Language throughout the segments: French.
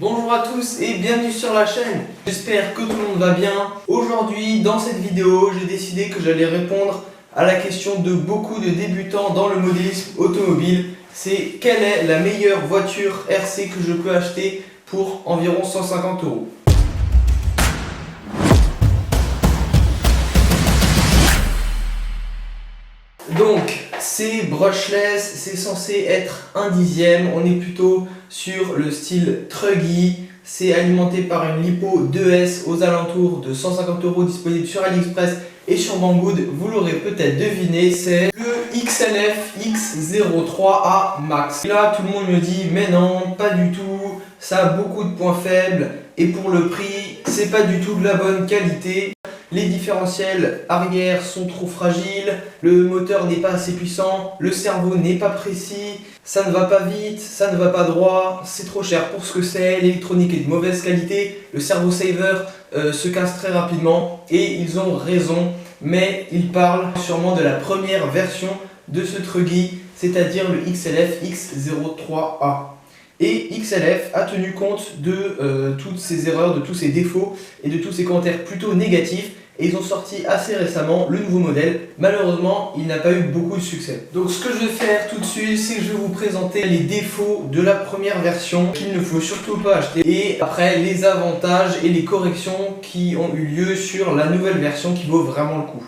Bonjour à tous et bienvenue sur la chaîne. J'espère que tout le monde va bien. Aujourd'hui, dans cette vidéo, j'ai décidé que j'allais répondre à la question de beaucoup de débutants dans le modélisme automobile. C'est quelle est la meilleure voiture RC que je peux acheter pour environ 150 €. Donc, c'est brushless, c'est censé être un dixième, on est plutôt sur le style Truggy, c'est alimenté par une lipo 2S aux alentours de 150 € disponible sur AliExpress et sur Banggood. Vous l'aurez peut-être deviné, c'est le XLF X03A Max. Et là, tout le monde me dit, mais non, pas du tout, ça a beaucoup de points faibles et pour le prix, c'est pas du tout de la bonne qualité. Les différentiels arrière sont trop fragiles, le moteur n'est pas assez puissant, le cerveau n'est pas précis, ça ne va pas vite, ça ne va pas droit, c'est trop cher pour ce que c'est, l'électronique est de mauvaise qualité, le servo saver se casse très rapidement et ils ont raison, mais ils parlent sûrement de la première version de ce Truggy, c'est-à-dire le XLF X03A. Et XLF a tenu compte de toutes ces erreurs, de tous ces défauts et de tous ces commentaires plutôt négatifs. Et ils ont sorti assez récemment le nouveau modèle. Malheureusement, il n'a pas eu beaucoup de succès. Donc ce que je vais faire tout de suite, c'est que je vais vous présenter les défauts de la première version qu'il ne faut surtout pas acheter. Et après, les avantages et les corrections qui ont eu lieu sur la nouvelle version qui vaut vraiment le coup.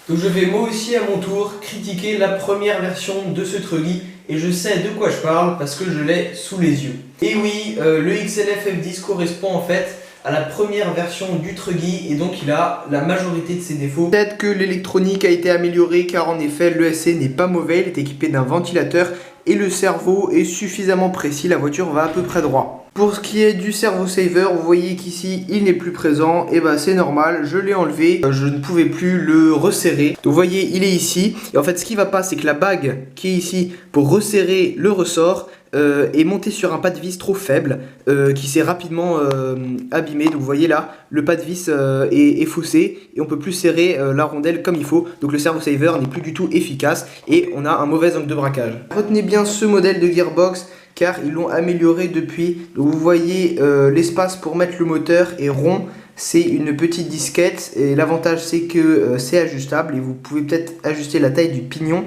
Donc je vais moi aussi à mon tour critiquer la première version de ce Truggy. Et je sais de quoi je parle parce que je l'ai sous les yeux. Et oui, le XLF F10 correspond en fait à la première version du Truggy et donc il a la majorité de ses défauts. Peut-être que l'électronique a été améliorée car en effet l'ESC n'est pas mauvais, il est équipé d'un ventilateur et le servo est suffisamment précis, la voiture va à peu près droit. Pour ce qui est du servo saver, vous voyez qu'ici il n'est plus présent, et bah c'est normal, je l'ai enlevé, je ne pouvais plus le resserrer. Donc vous voyez, il est ici, et en fait ce qui va pas, c'est que la bague qui est ici pour resserrer le ressort est montée sur un pas de vis trop faible, qui s'est rapidement abîmé. Donc vous voyez là, le pas de vis est faussé, et on peut plus serrer la rondelle comme il faut. Donc le servo saver n'est plus du tout efficace, et on a un mauvais angle de braquage. Retenez bien ce modèle de gearbox, car ils l'ont amélioré depuis. Donc vous voyez l'espace pour mettre le moteur est rond, c'est une petite disquette et l'avantage c'est que c'est ajustable et vous pouvez peut-être ajuster la taille du pignon,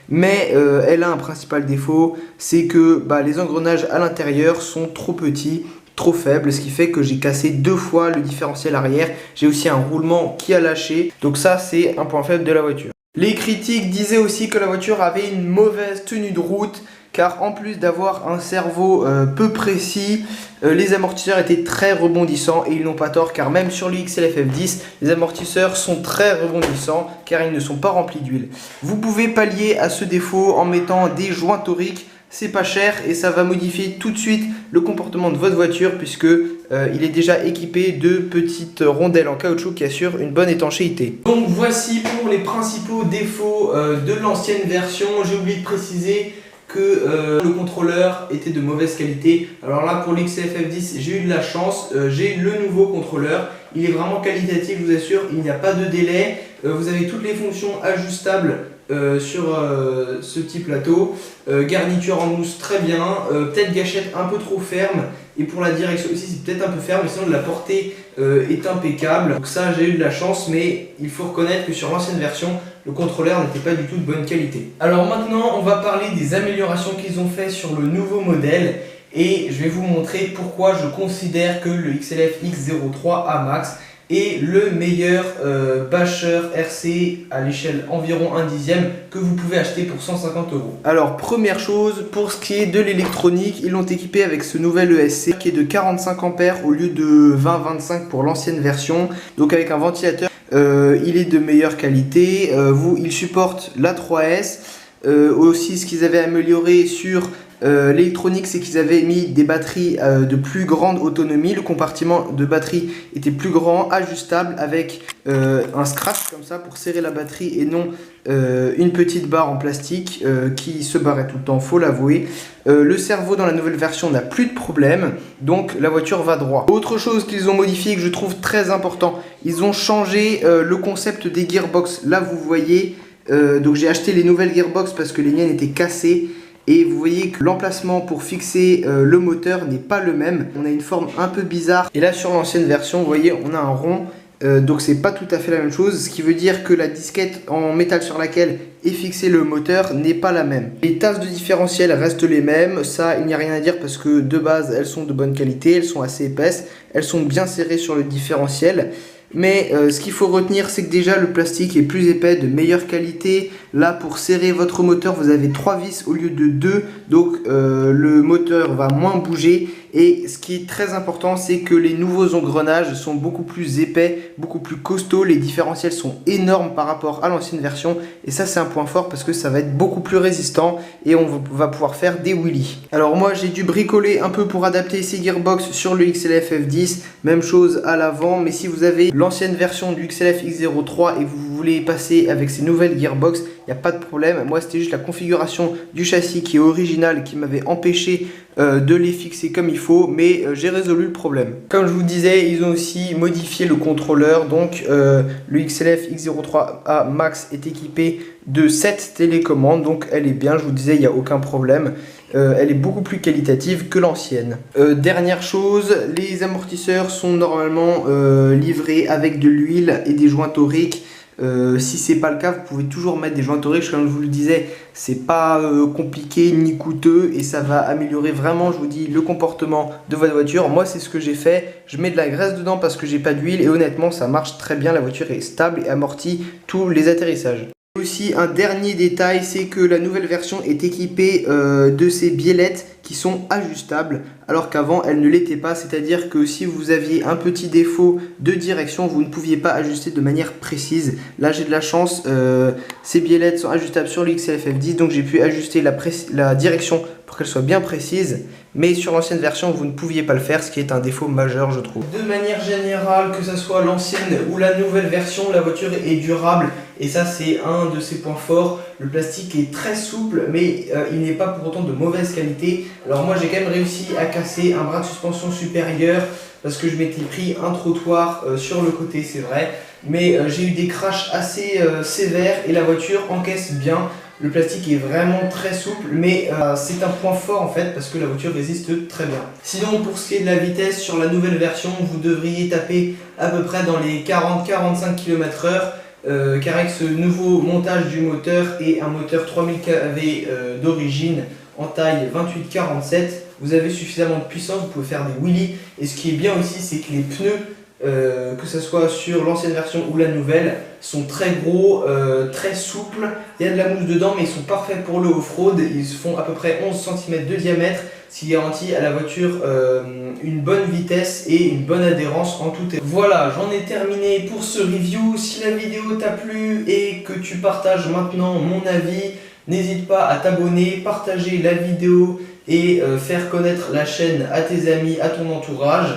mais elle a un principal défaut, c'est que les engrenages à l'intérieur sont trop petits, trop faibles, ce qui fait que j'ai cassé 2 fois le différentiel arrière. J'ai aussi un roulement qui a lâché, donc ça c'est un point faible de la voiture. Les critiques disaient aussi que la voiture avait une mauvaise tenue de route, car en plus d'avoir un servo peu précis, les amortisseurs étaient très rebondissants et ils n'ont pas tort, car même sur le XLF F10, les amortisseurs sont très rebondissants car ils ne sont pas remplis d'huile. Vous pouvez pallier à ce défaut en mettant des joints toriques, c'est pas cher et ça va modifier tout de suite le comportement de votre voiture puisque il est déjà équipé de petites rondelles en caoutchouc qui assurent une bonne étanchéité. Donc voici pour les principaux défauts de l'ancienne version. J'ai oublié de préciser que le contrôleur était de mauvaise qualité. Alors là pour l'XLF F10 j'ai eu de la chance, j'ai le nouveau contrôleur, il est vraiment qualitatif, je vous assure, il n'y a pas de délai, vous avez toutes les fonctions ajustables sur ce petit plateau, garniture en mousse très bien, peut-être gâchette un peu trop ferme et pour la direction aussi c'est peut-être un peu ferme, mais sinon la portée est impeccable. Donc ça j'ai eu de la chance, mais il faut reconnaître que sur l'ancienne version le contrôleur n'était pas du tout de bonne qualité. Alors maintenant on va parler des améliorations qu'ils ont fait sur le nouveau modèle et je vais vous montrer pourquoi je considère que le XLF X03A Max est le meilleur basher RC à l'échelle environ 1 dixième que vous pouvez acheter pour 150 €. Alors première chose, pour ce qui est de l'électronique, ils l'ont équipé avec ce nouvel ESC qui est de 45 ampères au lieu de 20-25 pour l'ancienne version, donc avec un ventilateur. Il est de meilleure qualité, il supporte la 3S, aussi ce qu'ils avaient amélioré sur l'électronique, c'est qu'ils avaient mis des batteries de plus grande autonomie, le compartiment de batterie était plus grand, ajustable avec un scratch comme ça pour serrer la batterie et non une petite barre en plastique qui se barrait tout le temps, faut l'avouer. Le servo dans la nouvelle version n'a plus de problème, donc la voiture va droit. Autre chose qu'ils ont modifié que je trouve très important, ils ont changé le concept des gearbox. Là vous voyez, donc j'ai acheté les nouvelles gearbox parce que les miennes étaient cassées. et vous voyez que l'emplacement pour fixer le moteur n'est pas le même. On a une forme un peu bizarre et là sur l'ancienne version, vous voyez, on a un rond. Donc c'est pas tout à fait la même chose, ce qui veut dire que la disquette en métal sur laquelle est fixé le moteur n'est pas la même. Les tasses de différentiel restent les mêmes, ça il n'y a rien à dire parce que de base elles sont de bonne qualité, elles sont assez épaisses, elles sont bien serrées sur le différentiel. Mais ce qu'il faut retenir, c'est que déjà le plastique est plus épais, de meilleure qualité. Là, pour serrer votre moteur, vous avez 3 vis au lieu de 2, donc le moteur va moins bouger. Et ce qui est très important, c'est que les nouveaux engrenages sont beaucoup plus épais, beaucoup plus costauds. Les différentiels sont énormes par rapport à l'ancienne version. Et ça, c'est un point fort parce que ça va être beaucoup plus résistant et on va pouvoir faire des wheelies. Alors moi, j'ai dû bricoler un peu pour adapter ces gearbox sur le XLF F10. Même chose à l'avant, mais si vous avez l'ancienne version du XLF X03 et vous voulez passer avec ces nouvelles gearbox, il n'y a pas de problème. Moi, c'était juste la configuration du châssis qui est originale qui m'avait empêché de les fixer comme il faut, mais j'ai résolu le problème. Comme je vous disais, ils ont aussi modifié le contrôleur. Donc le XLF X03A Max est équipé de 7 télécommandes, donc elle est bien, je vous disais, il n'y a aucun problème. Elle est beaucoup plus qualitative que l'ancienne. Dernière chose, les amortisseurs sont normalement livrés avec de l'huile et des joints toriques. Si c'est pas le cas, vous pouvez toujours mettre des joints toriques. Comme je vous le disais, c'est pas compliqué ni coûteux et ça va améliorer vraiment, je vous dis, le comportement de votre voiture. Moi, c'est ce que j'ai fait. Je mets de la graisse dedans parce que j'ai pas d'huile et honnêtement, ça marche très bien. La voiture est stable et amortit tous les atterrissages. Aussi, un dernier détail, c'est que la nouvelle version est équipée de ces biellettes qui sont ajustables alors qu'avant elles ne l'étaient pas, c'est-à-dire que si vous aviez un petit défaut de direction, vous ne pouviez pas ajuster de manière précise. Là j'ai de la chance, ces biellettes sont ajustables sur le XLF F10, donc j'ai pu ajuster la direction pour qu'elle soit bien précise, mais sur l'ancienne version vous ne pouviez pas le faire, ce qui est un défaut majeur je trouve. De manière générale, que ce soit l'ancienne ou la nouvelle version, la voiture est durable et ça c'est un de ses points forts. Le plastique est très souple mais il n'est pas pour autant de mauvaise qualité. Alors moi j'ai quand même réussi à casser un bras de suspension supérieur parce que je m'étais pris un trottoir sur le côté, c'est vrai, mais j'ai eu des crashs assez sévères et la voiture encaisse bien. Le plastique est vraiment très souple, mais c'est un point fort en fait parce que la voiture résiste très bien. Sinon, pour ce qui est de la vitesse, sur la nouvelle version, vous devriez taper à peu près dans les 40-45 km/h. Car avec ce nouveau montage du moteur et un moteur 3000 kV d'origine en taille 28-47, vous avez suffisamment de puissance, vous pouvez faire des wheelies. Et ce qui est bien aussi, c'est que les pneus, que ce soit sur l'ancienne version ou la nouvelle, sont très gros, très souples. Il y a de la mousse dedans, mais ils sont parfaits pour le off-road. Ils font à peu près 11 cm de diamètre, ce qui garantit à la voiture une bonne vitesse et une bonne adhérence en tout. Voilà, j'en ai terminé pour ce review. Si la vidéo t'a plu et que tu partages maintenant mon avis, n'hésite pas à t'abonner, partager la vidéo et faire connaître la chaîne à tes amis, à ton entourage.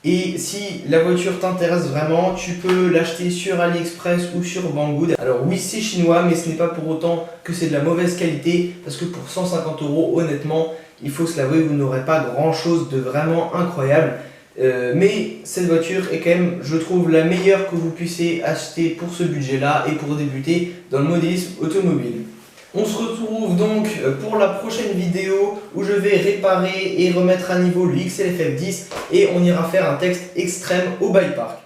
Et si la voiture t'intéresse vraiment, tu peux l'acheter sur AliExpress ou sur Banggood. Alors oui, c'est chinois, mais ce n'est pas pour autant que c'est de la mauvaise qualité, parce que pour 150 €, honnêtement, il faut se l'avouer, vous n'aurez pas grand chose de vraiment incroyable. Mais cette voiture est quand même, je trouve, la meilleure que vous puissiez acheter pour ce budget-là et pour débuter dans le modélisme automobile. On se retrouve donc pour la prochaine vidéo où je vais réparer et remettre à niveau le XLF F10 et on ira faire un test extrême au bike park.